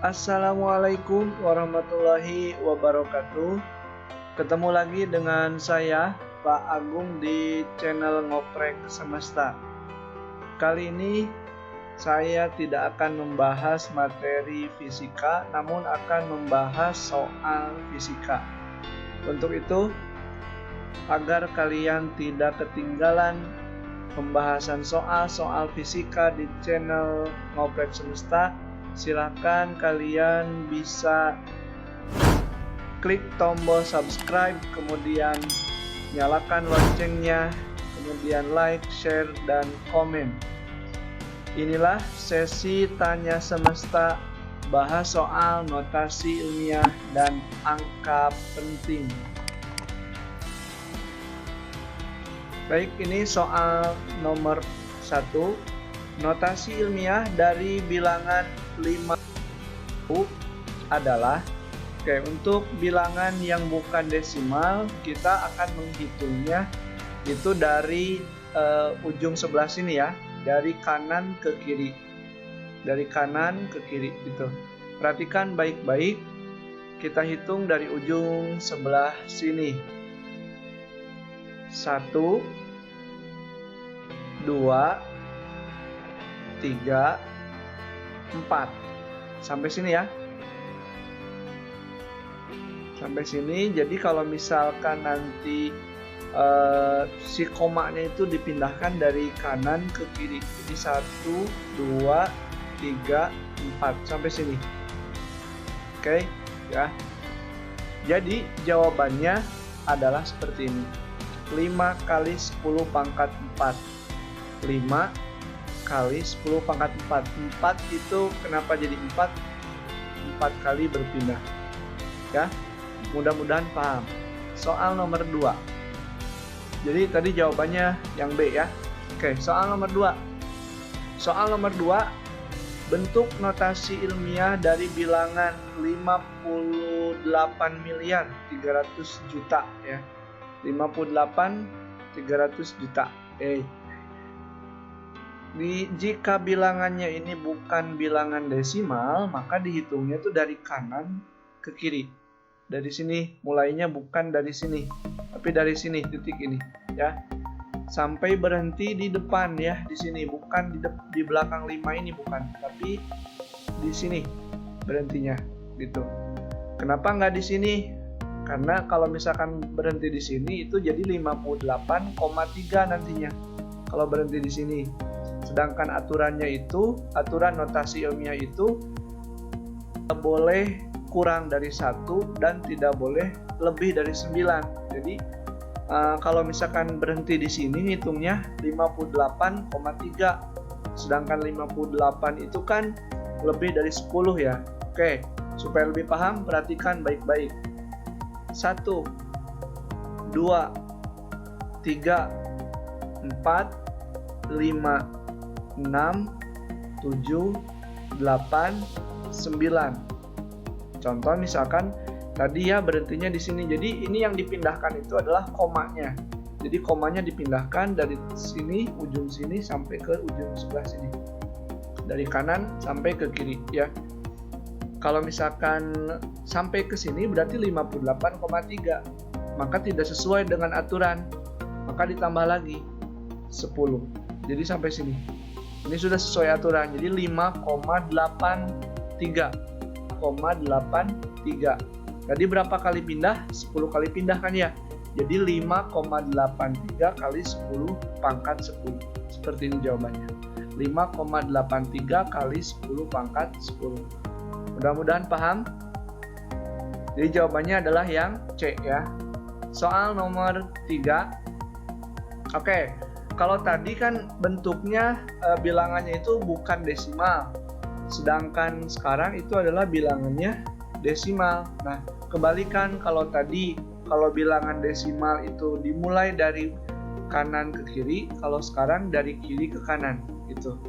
Assalamualaikum warahmatullahi wabarakatuh. Ketemu lagi dengan saya Pak Agung di channel Ngoprek Semesta. Kali ini saya tidak akan membahas materi fisika, namun akan membahas soal fisika. Untuk itu, agar kalian tidak ketinggalan pembahasan soal-soal fisika di channel Ngoprek Semesta, silakan kalian bisa klik tombol subscribe, kemudian nyalakan loncengnya, kemudian like, share, dan komen. Inilah sesi tanya semesta, bahas soal notasi ilmiah dan angka penting. Baik, ini soal nomor 1. Notasi ilmiah dari bilangan 5 adalah, untuk bilangan yang bukan desimal, kita akan menghitungnya itu dari ujung sebelah sini ya, dari kanan ke kiri. Dari kanan ke kiri gitu. Perhatikan baik-baik, kita hitung dari ujung sebelah sini. 1, 2, 3, 4. Sampai sini ya. Sampai sini. Jadi kalau misalkan nanti si komanya itu dipindahkan dari kanan ke kiri. Jadi 1, 2, 3, 4. Sampai sini. Oke, ya. Jadi jawabannya adalah seperti ini. 5 kali 10 pangkat 4. 5 kali 10 pangkat 4. 4 itu kenapa jadi 4? 4 kali berpindah. Ya, mudah-mudahan paham. Soal nomor 2. Jadi tadi jawabannya yang B ya. Oke, soal nomor 2. Soal nomor 2, bentuk notasi ilmiah dari bilangan 58.300.000.000 ya. 58.300.000.000. Jika bilangannya ini bukan bilangan desimal, maka dihitungnya itu dari kanan ke kiri. Dari sini, mulainya bukan dari sini, tapi dari sini, titik ini ya. Sampai berhenti di depan ya, di sini, bukan di belakang 5 ini, bukan, tapi di sini berhentinya gitu. Kenapa nggak di sini? Karena kalau misalkan berhenti di sini itu jadi 58,3 nantinya kalau berhenti di sini. Sedangkan aturannya itu, aturan notasi ilmiah itu tidak boleh kurang dari 1 dan tidak boleh lebih dari 9. Jadi kalau misalkan berhenti di sini hitungnya 58,3. Sedangkan 58 itu kan lebih dari 10 ya. Oke, supaya lebih paham perhatikan baik-baik. 1, 2, 3, 4, 5, 6, 7, 8, 9. Contoh misalkan tadi ya berhentinya di sini. Jadi ini yang dipindahkan itu adalah komanya. Jadi komanya dipindahkan dari sini, ujung sini sampai ke ujung sebelah sini. Dari kanan sampai ke kiri ya. Kalau misalkan sampai ke sini berarti 58,3. Maka tidak sesuai dengan aturan. Maka ditambah lagi 10. Jadi sampai sini. Ini sudah sesuai aturan. Jadi 5,83. 5,83. Tadi berapa kali pindah? 10 kali pindah kan ya. Jadi 5,83 kali 10 pangkat 10. Seperti ini jawabannya. 5,83 kali 10 pangkat 10. Mudah-mudahan paham. Jadi jawabannya adalah yang C ya. Soal nomor 3. Oke. Kalau tadi kan bentuknya bilangannya itu bukan desimal, sedangkan sekarang itu adalah bilangannya desimal. Nah, kebalikan kalau tadi, kalau bilangan desimal itu dimulai dari kanan ke kiri, kalau sekarang dari kiri ke kanan gitu.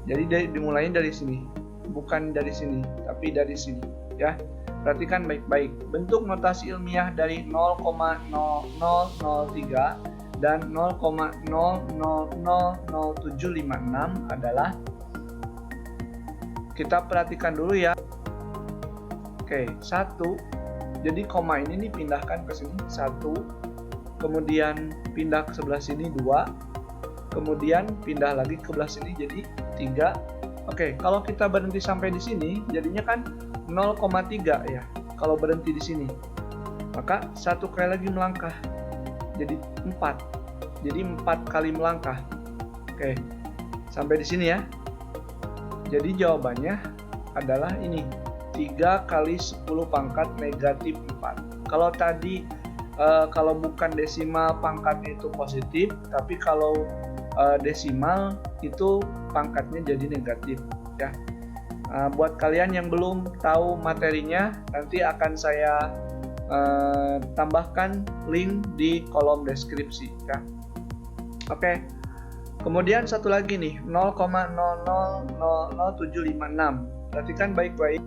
Jadi dimulainya dari sini, bukan dari sini, tapi dari sini ya. Perhatikan baik-baik. Bentuk notasi ilmiah dari 0,00003 dan 0,000756 adalah, kita perhatikan dulu ya. Oke, 1. Jadi koma ini nih pindahkan ke sini 1. Kemudian pindah ke sebelah sini 2. Kemudian pindah lagi ke sebelah sini jadi 3. Oke, kalau kita berhenti sampai di sini jadinya kan 0,3 ya. Kalau berhenti di sini. Maka 1 kali lagi melangkah. Jadi 4. Jadi 4 kali melangkah. Oke. Sampai di sini ya. Jadi jawabannya adalah ini. 3 kali 10 pangkat negatif 4. Kalau tadi kalau bukan desimal pangkatnya itu positif, tapi kalau desimal itu pangkatnya jadi negatif ya. Buat kalian yang belum tahu materinya, nanti akan saya tambahkan link di kolom deskripsi ya. Oke. Kemudian satu lagi nih 0,000756. Perhatikan baik-baik.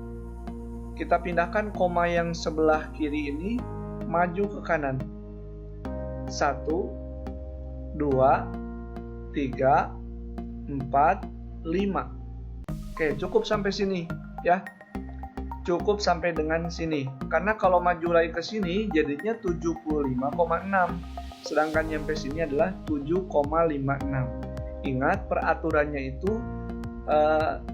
Kita pindahkan koma yang sebelah kiri ini maju ke kanan. 1, 2, 3, 4, 5. Oke, cukup sampai sini ya. Cukup sampai dengan sini. Karena kalau maju lagi ke sini jadinya 75,6. Sedangkan nyampe sini adalah 7,56. Ingat peraturannya itu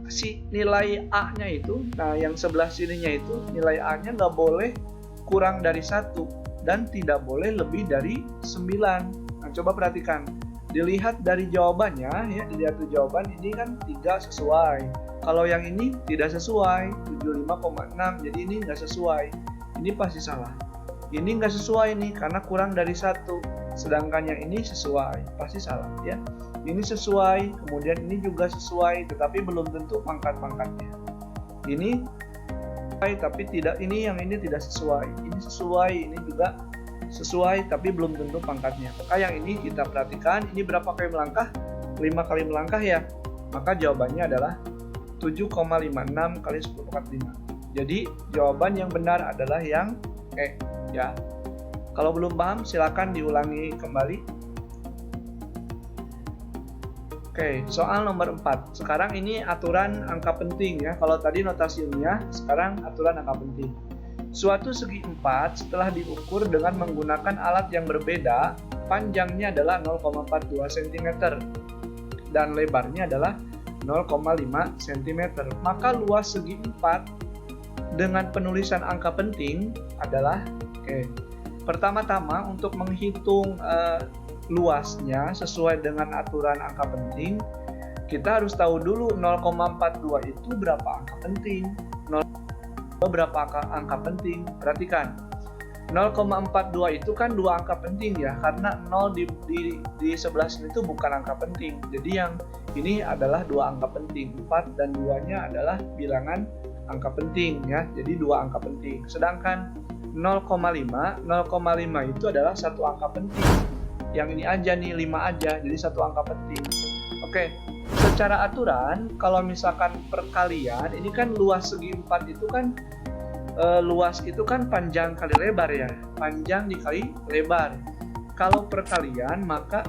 si nilai A-nya itu, nah yang sebelah sininya itu nilai A-nya nggak boleh kurang dari 1 dan tidak boleh lebih dari 9. Nah, coba perhatikan. Dilihat dari jawabannya ya, dilihat dari jawaban ini kan 3 sesuai. Kalau yang ini tidak sesuai, 75,6. Jadi ini nggak sesuai. Ini pasti salah. Ini nggak sesuai nih karena kurang dari 1. Sedangkan yang ini sesuai, pasti salah ya. Ini sesuai, kemudian ini juga sesuai, tetapi belum tentu pangkat-pangkatnya. Ini sesuai, tapi tidak. Ini yang ini tidak sesuai. Ini sesuai, ini juga sesuai, tapi belum tentu pangkatnya. Maka yang ini kita perhatikan. Ini berapa kali melangkah? 5 kali melangkah ya. Maka jawabannya adalah 7,56 kali 10 pangkat 5. Jadi jawaban yang benar adalah yang E ya. Kalau belum paham silakan diulangi kembali. Oke, soal nomor 4. Sekarang ini aturan angka penting ya. Kalau tadi notasi ilmiah, sekarang aturan angka penting. Suatu segi 4 setelah diukur dengan menggunakan alat yang berbeda, panjangnya adalah 0,42 cm dan lebarnya adalah 0,5 cm. Maka luas segi 4 dengan penulisan angka penting adalah pertama-tama untuk menghitung luasnya sesuai dengan aturan angka penting, kita harus tahu dulu 0,42 itu berapa angka penting. Berapa angka penting? Perhatikan. 0,42 itu kan 2 angka penting ya, karena 0 di sebelah sini itu bukan angka penting. Jadi yang ini adalah 2 angka penting. 4 dan 2-nya adalah bilangan angka penting ya. Jadi 2 angka penting. Sedangkan 0,5 itu adalah 1 angka penting. Yang ini aja nih 5 aja, jadi 1 angka penting. Oke, secara aturan kalau misalkan perkalian ini kan luas segi 4 itu kan luas itu kan panjang kali lebar ya, panjang dikali lebar. Kalau perkalian maka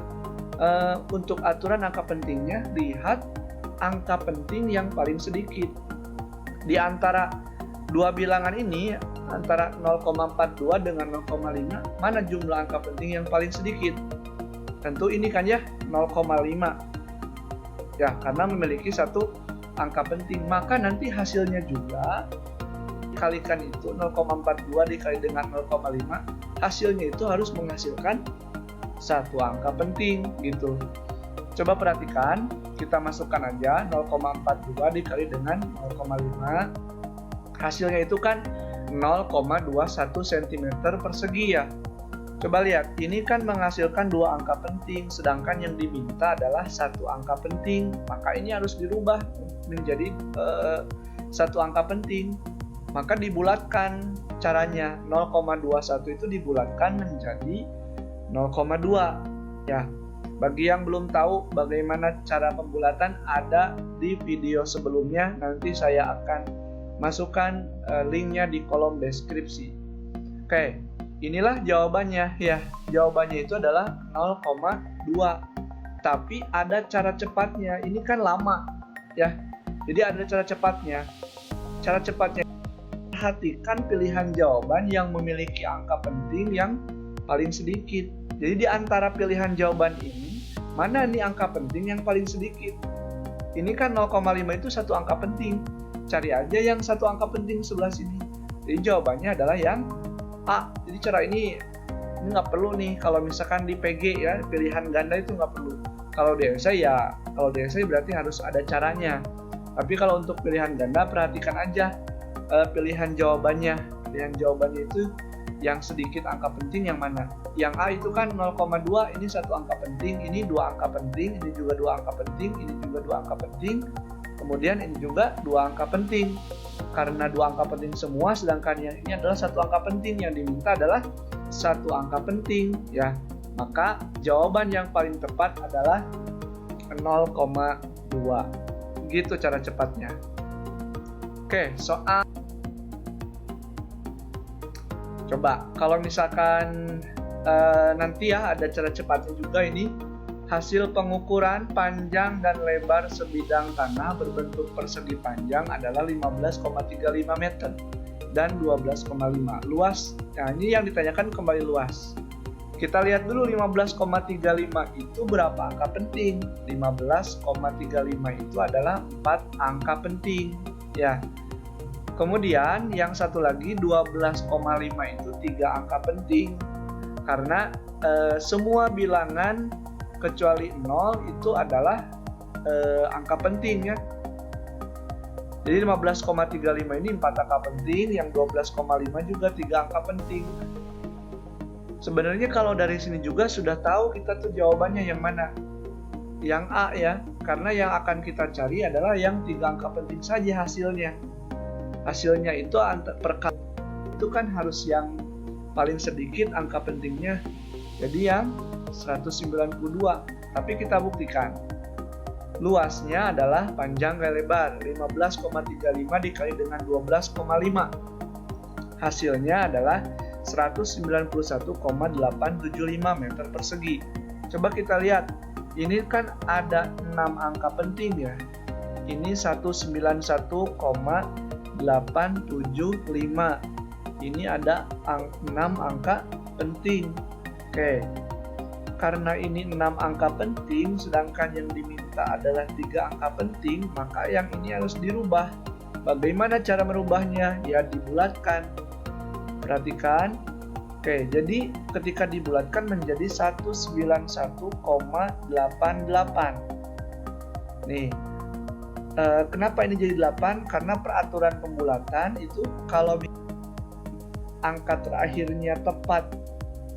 untuk aturan angka pentingnya lihat angka penting yang paling sedikit. Di antara dua bilangan ini, antara 0,42 dengan 0,5, mana jumlah angka penting yang paling sedikit? Tentu ini kan ya, 0,5. Ya, karena memiliki 1 angka penting. Maka nanti hasilnya juga dikalikan itu 0,42 dikali dengan 0,5, hasilnya itu harus menghasilkan 1 angka penting gitu. Coba perhatikan, kita masukkan aja 0,42 dikali dengan 0,5. Hasilnya itu kan 0,21 cm persegi ya. Coba lihat, ini kan menghasilkan 2 angka penting, sedangkan yang diminta adalah 1 angka penting. Maka ini harus dirubah menjadi 1 angka penting. Maka dibulatkan caranya, 0,21 itu dibulatkan menjadi 0,2 ya. Bagi yang belum tahu bagaimana cara pembulatan, ada di video sebelumnya, nanti saya akan masukkan linknya di kolom deskripsi. Oke, inilah jawabannya ya. Jawabannya itu adalah 0,2. Tapi ada cara cepatnya. Ini kan lama ya. Jadi ada cara cepatnya. Cara cepatnya perhatikan pilihan jawaban yang memiliki angka penting yang paling sedikit. Jadi di antara pilihan jawaban ini, mana nih angka penting yang paling sedikit? Ini kan 0,5 itu satu angka penting. Cari aja yang satu angka penting sebelah sini. Jadi jawabannya adalah yang A. Jadi cara ini nggak perlu nih kalau misalkan di PG ya, pilihan ganda itu nggak perlu. Kalau di esai ya, kalau di esai berarti harus ada caranya. Tapi kalau untuk pilihan ganda, perhatikan aja pilihan jawabannya. Pilihan jawabannya itu yang sedikit angka penting yang mana. Yang A itu kan 0,2, ini satu angka penting, ini dua angka penting, ini juga dua angka penting, ini juga dua angka penting. Kemudian ini juga dua angka penting. Karena dua angka penting semua, sedangkan yang ini adalah satu angka penting, yang diminta adalah satu angka penting ya. Maka jawaban yang paling tepat adalah 0,2. Gitu cara cepatnya. Oke, soal coba kalau misalkan nanti ya ada cara cepatnya juga ini. Hasil pengukuran panjang dan lebar sebidang tanah berbentuk persegi panjang adalah 15,35 meter dan 12,5 luas. Nah, ini yang ditanyakan kembali luas. Kita lihat dulu 15,35 itu berapa angka penting? 15,35 itu adalah 4 angka penting ya. Kemudian yang satu lagi 12,5 itu 3 angka penting. Karena semua bilangan kecuali 0 itu adalah angka penting ya. Jadi 15,35 ini 4 angka penting, yang 12,5 juga 3 angka penting. Sebenarnya kalau dari sini juga sudah tahu kita tuh jawabannya yang mana. Yang A ya, karena yang akan kita cari adalah yang 3 angka penting saja hasilnya. Hasilnya itu per itu kan harus yang paling sedikit angka pentingnya. Jadi yang 192. Tapi kita buktikan. Luasnya adalah panjang kali lebar. 15,35 dikali dengan 12,5. Hasilnya adalah 191,875 meter persegi. Coba kita lihat. Ini kan ada 6 angka penting ya. Ini 191,875. Ini ada 6 angka penting. Oke. Karena ini 6 angka penting, sedangkan yang diminta adalah 3 angka penting, maka yang ini harus dirubah. Bagaimana cara merubahnya? Ya dibulatkan. Perhatikan. Oke, jadi ketika dibulatkan menjadi 191,88. Nih, kenapa ini jadi 8? Karena peraturan pembulatan itu kalau angka terakhirnya tepat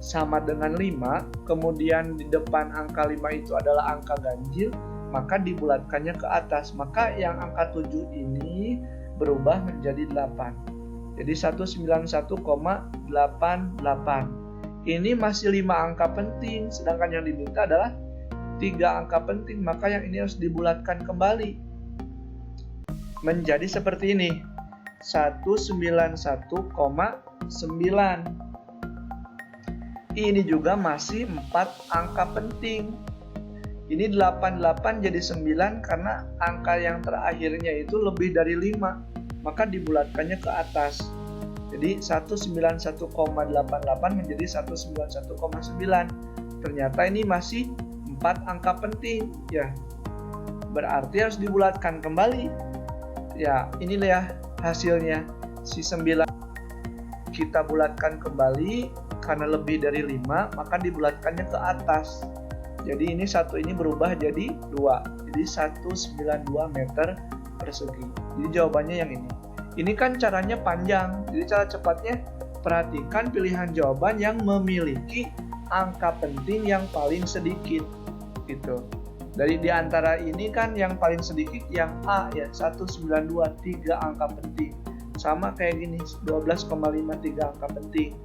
sama dengan 5, kemudian di depan angka 5 itu adalah angka ganjil, maka dibulatkannya ke atas. Maka yang angka 7 ini berubah menjadi 8. Jadi 191,88. Ini masih 5 angka penting, sedangkan yang diminta adalah 3 angka penting, maka yang ini harus dibulatkan kembali. Menjadi seperti ini. 191,9. Ini juga masih 4 angka penting. Ini 88 jadi 9 karena angka yang terakhirnya itu lebih dari 5, maka dibulatkannya ke atas. Jadi 191,88 menjadi 191,9. Ternyata ini masih 4 angka penting ya. Berarti harus dibulatkan kembali. Ya, inilah ya hasilnya. Si 9 kita bulatkan kembali. Karena lebih dari 5, maka dibulatkannya ke atas. Jadi ini satu ini berubah jadi 2. Jadi 192 meter persegi. Jadi jawabannya yang ini. Ini kan caranya panjang. Jadi cara cepatnya, perhatikan pilihan jawaban yang memiliki angka penting yang paling sedikit. Gitu. Dari di antara ini kan yang paling sedikit yang A ya, 192, 3 angka penting. Sama kayak gini, 12,5, 3 angka penting.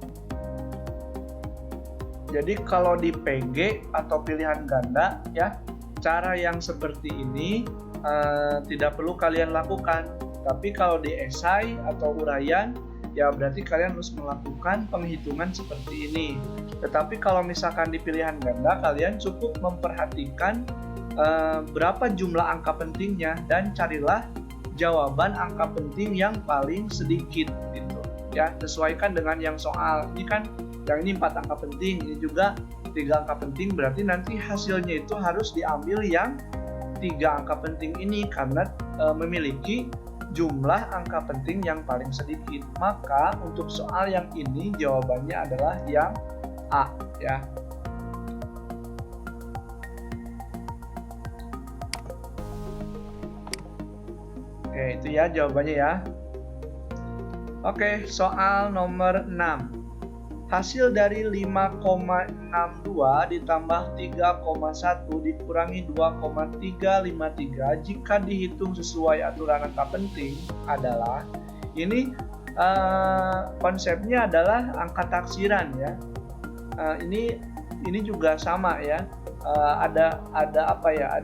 Jadi kalau di PG atau pilihan ganda ya, cara yang seperti ini tidak perlu kalian lakukan. Tapi kalau di esai atau uraian ya berarti kalian harus melakukan penghitungan seperti ini. Tetapi kalau misalkan di pilihan ganda, kalian cukup memperhatikan berapa jumlah angka pentingnya dan carilah jawaban angka penting yang paling sedikit gitu. ya, sesuaikan dengan yang soal. Ini kan yang ini 4 angka penting, ini juga 3 angka penting, berarti nanti hasilnya itu harus diambil yang 3 angka penting ini karena memiliki jumlah angka penting yang paling sedikit. Maka untuk soal yang ini jawabannya adalah yang A ya. Oke, itu ya jawabannya ya. Oke, soal nomor 6. Hasil dari 5,62 ditambah 3,1 dikurangi 2,353 jika dihitung sesuai aturan angka penting adalah, ini konsepnya adalah angka taksiran ya. Ini juga sama ya. Ada apa ya?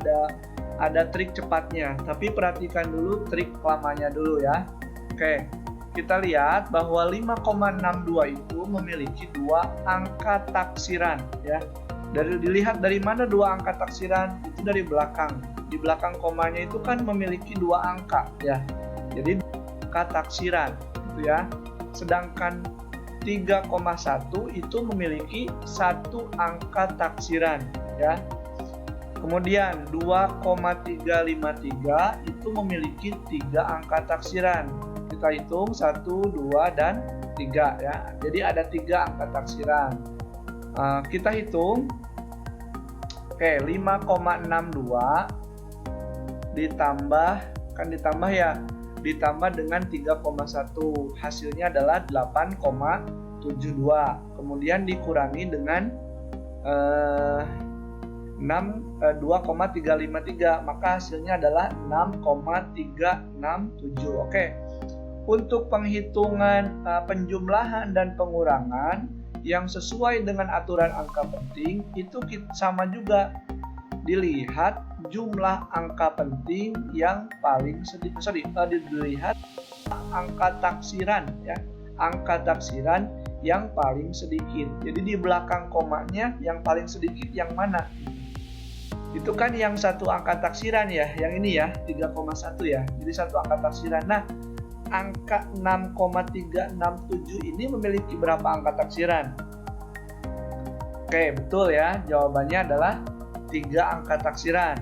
Ada trik cepatnya, tapi perhatikan dulu trik lamanya dulu ya. Oke, kita lihat bahwa 5,62 itu memiliki 2 angka taksiran ya. Dilihat dari mana 2 angka taksiran? Itu dari belakang. Di belakang komanya itu kan memiliki 2 angka ya. Jadi angka taksiran itu ya. Sedangkan 3,1 itu memiliki 1 angka taksiran ya. Kemudian 2,353 itu memiliki 3 angka taksiran. Kita hitung 1, 2, dan 3 ya. Jadi ada 3 angka taksiran. Kita hitung. Oke, 5,62 ditambah dengan 3,1. Hasilnya adalah 8,72. Kemudian dikurangi dengan 2,353, maka hasilnya adalah 6,367. Oke. Untuk penghitungan penjumlahan dan pengurangan yang sesuai dengan aturan angka penting itu sama juga, dilihat jumlah angka penting yang paling sedikit, dilihat angka taksiran ya, angka taksiran yang paling sedikit. Jadi di belakang komanya yang paling sedikit yang mana? Itu kan yang 1 angka taksiran ya, yang ini ya 3,1 ya. Jadi 1 angka taksiran. Nah, angka 6,367 ini memiliki berapa angka taksiran? Oke, betul ya. Jawabannya adalah 3 angka taksiran.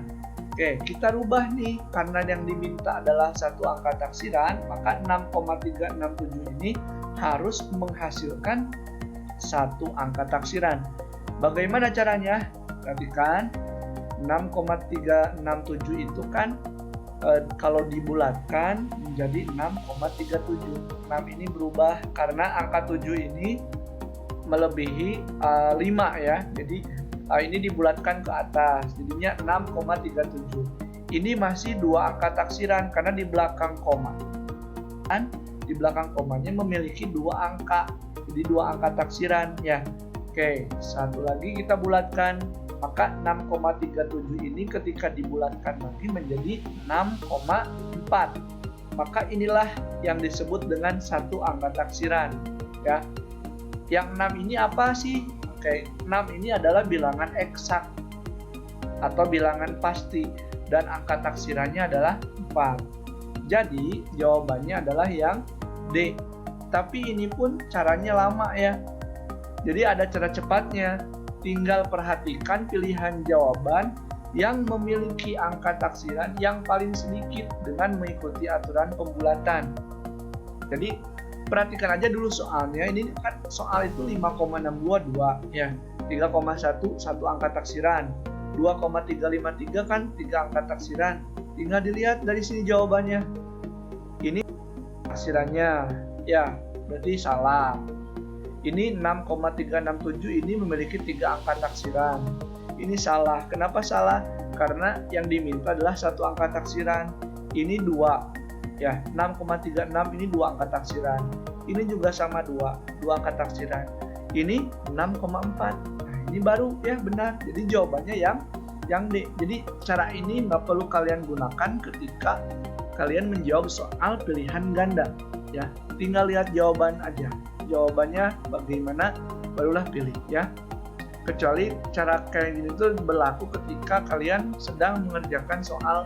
Oke, kita rubah nih. Karena yang diminta adalah 1 angka taksiran, maka 6,367 ini harus menghasilkan 1 angka taksiran. Bagaimana caranya? Perhatikan, 6,367 itu kan kalau dibulatkan menjadi 6,37. 6 ini berubah karena angka 7 ini melebihi 5 ya. Jadi ini dibulatkan ke atas, jadinya 6,37. Ini masih 2 angka taksiran karena di belakang koma. Dan di belakang komanya memiliki 2 angka. Jadi 2 angka taksiran ya. Oke, satu lagi kita bulatkan. Maka 6,37 ini ketika dibulatkan lagi menjadi 6,4. Maka inilah yang disebut dengan 1 angka taksiran ya. Yang 6 ini apa sih? Oke, 6 ini adalah bilangan eksak atau bilangan pasti dan angka taksirannya adalah 4. Jadi jawabannya adalah yang D. Tapi ini pun caranya lama ya. Jadi ada cara cepatnya. Tinggal perhatikan pilihan jawaban yang memiliki angka taksiran yang paling sedikit dengan mengikuti aturan pembulatan. Jadi perhatikan aja dulu soalnya. Ini kan soal itu 5,622 ya. 3,1 1 angka taksiran. 2,353 kan 3 angka taksiran. Tinggal dilihat dari sini jawabannya. Ini taksirannya. Ya, berarti salah. Ini 6,367 ini memiliki 3 angka taksiran. Ini salah. Kenapa salah? Karena yang diminta adalah 1 angka taksiran. Ini 2. Ya, 6,36 ini 2 angka taksiran. Ini juga sama 2 angka taksiran. Ini 6,4. Nah, ini baru ya benar. Jadi jawabannya yang D. Jadi cara ini nggak perlu kalian gunakan ketika kalian menjawab soal pilihan ganda. Ya, tinggal lihat jawaban aja. Jawabannya bagaimana, barulah pilih ya. Kecuali cara kayak gini itu berlaku ketika kalian sedang mengerjakan soal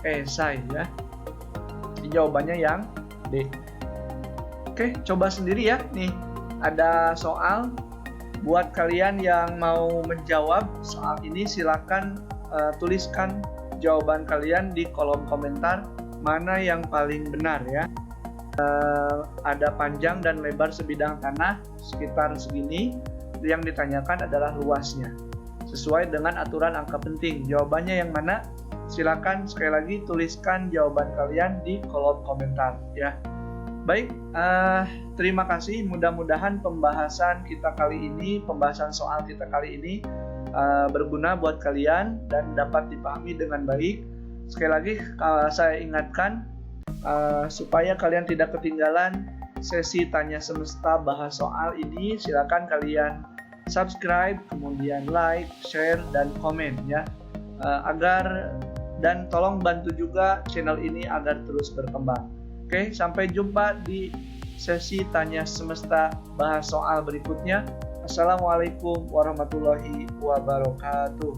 esai ya. Jawabannya yang D. Oke, coba sendiri ya. Nih, ada soal. Buat kalian yang mau menjawab soal ini, silakan tuliskan jawaban kalian di kolom komentar mana yang paling benar ya. Ada panjang dan lebar sebidang tanah sekitar segini. Yang ditanyakan adalah luasnya. Sesuai dengan aturan angka penting. Jawabannya yang mana? Silakan sekali lagi tuliskan jawaban kalian di kolom komentar ya. Baik, terima kasih. Mudah-mudahan pembahasan soal kita kali ini berguna buat kalian dan dapat dipahami dengan baik. Sekali lagi saya ingatkan supaya kalian tidak ketinggalan sesi Tanya Semesta bahas soal ini, silakan kalian subscribe, kemudian like, share, dan komen ya, dan tolong bantu juga channel ini agar terus berkembang. Oke, sampai jumpa di sesi Tanya Semesta bahas soal berikutnya. Assalamualaikum warahmatullahi wabarakatuh.